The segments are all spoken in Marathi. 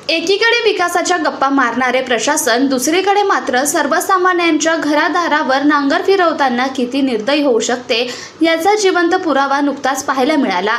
एकीकडे विकासाच्या गप्पा मारणारे प्रशासन, दुसरीकडे मात्र सर्वसामान्यांच्या घरादारावर नांगर फिरवताना किती निर्दयी होऊ शकते याचा जिवंत पुरावा नुकताच पाहायला मिळाला।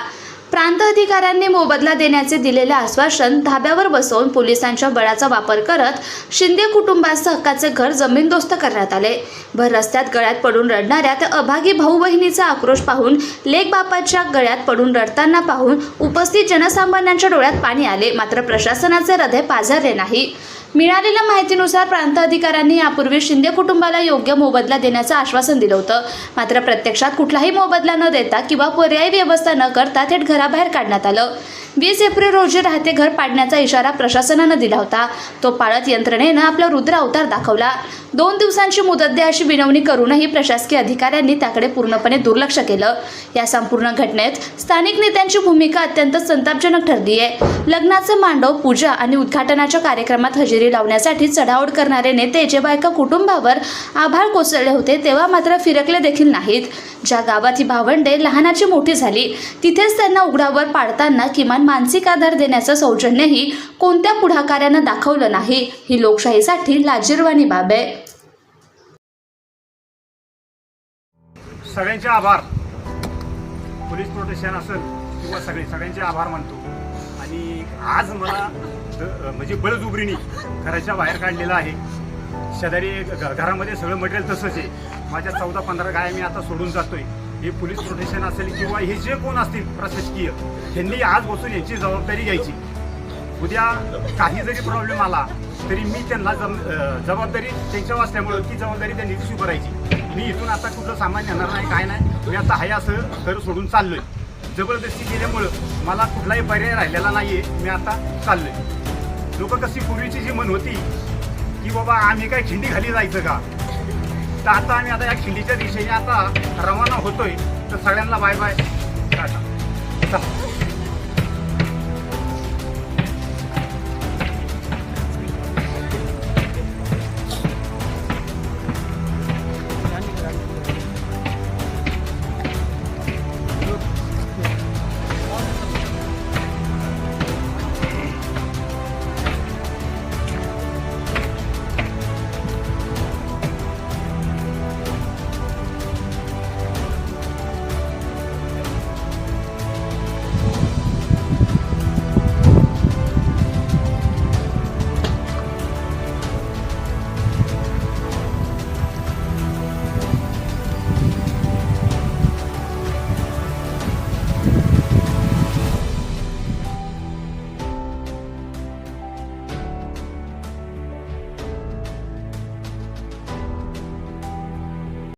प्रांत अधिकाऱ्यांनी मोबदला देण्याचे दिलेले आश्वासन धाब्यावर बसवून पोलिसांच्या बळाचा वापर करत शिंदे कुटुंबासह हक्काचे घर जमीनदोस्त करण्यात आले। भर रस्त्यात गळ्यात पडून रडणाऱ्या त्या अभागी भाऊ बहिणीचा आक्रोश पाहून, लेक बापाच्या गळ्यात पडून रडताना पाहून उपस्थित जनसामान्यांच्या डोळ्यात पाणी आले। मात्र प्रशासनाचे हृदय पाझरले नाही। मिळालेल्या माहितीनुसार प्रांत अधिकाऱ्यांनी यापूर्वी शिंदे कुटुंबाला योग्य मोबदला देण्याचं आश्वासन दिलं होतं। मात्र प्रत्यक्षात कुठलाही मोबदला न देता किंवा पर्यायी व्यवस्था न करता थेट घराबाहेर काढण्यात आलं। 20 एप्रिल रोजी राहते घर पाडण्याचा इशारा प्रशासनानं दिला होता। तो पाळत यंत्रणेनं आपला रुद्र अवतार दाखवला। 2 दिवसांची मुदत द्या अशी विनवणी करूनही प्रशासकीय अधिकाऱ्यांनी त्याकडे पूर्णपणे दुर्लक्ष केलं। या संपूर्ण घटनेत स्थानिक नेत्यांची भूमिका अत्यंत संतापजनक ठरली आहे। लग्नाचे मांडव, पूजा आणि उद्घाटनाच्या कार्यक्रमात हजेरी लावण्यासाठी चढाओढ करणारे नेते जेव्हा एका कुटुंबावर आभाळ कोसळले होते तेव्हा मात्र फिरकले देखील नाहीत। ज्या गावात ही भावंडे लहानाची मोठी झाली तिथेच त्यांना उघड्यावर पाडताना किमान मानसिक आधार देण्याचं सौजन्यही कोणत्या पुढाकारानं दाखवलं नाही। ही लोकशाहीसाठी लाजिरवाणी बाब आहे। सगळ्यांचे आभार। पोलीस प्रोटेक्शन असेल किंवा सगळ्यांचे आभार मानतो। आणि आज मला म्हणजे बळजुबरीने घराच्या बाहेर काढलेलं आहे। शेजारी घरामध्ये सगळं मटेरियल तसंच आहे। माझ्या 14-15 गाया मी आता सोडून जातोय। हे पोलीस प्रोटेक्शन असेल किंवा हे जे कोण असतील प्रशासकीय, त्यांनी आज बसून याची जबाबदारी घ्यायची। उद्या काही जरी प्रॉब्लेम आला तरी मी त्यांना जबाबदारी त्यांच्यावर असल्यामुळं ती जबाबदारी त्यांनी स्वीकारायची। मी इथून आता कुठलं सामान येणार नाही, काय नाही। मी आता आहे असं घर सोडून चाललोय। जबरदस्ती केल्यामुळं मला कुठलाही पर्याय राहिलेला नाहीये। मी आता चाललोय। लोक कशी पूर्वीची जी मन होती की बाबा आम्ही काय खिंडी खाली जायचं का, तर आता आम्ही आता या खिंडीच्या दिशेने आता रवाना होतोय। तर सगळ्यांना बाय बाय, टाटा।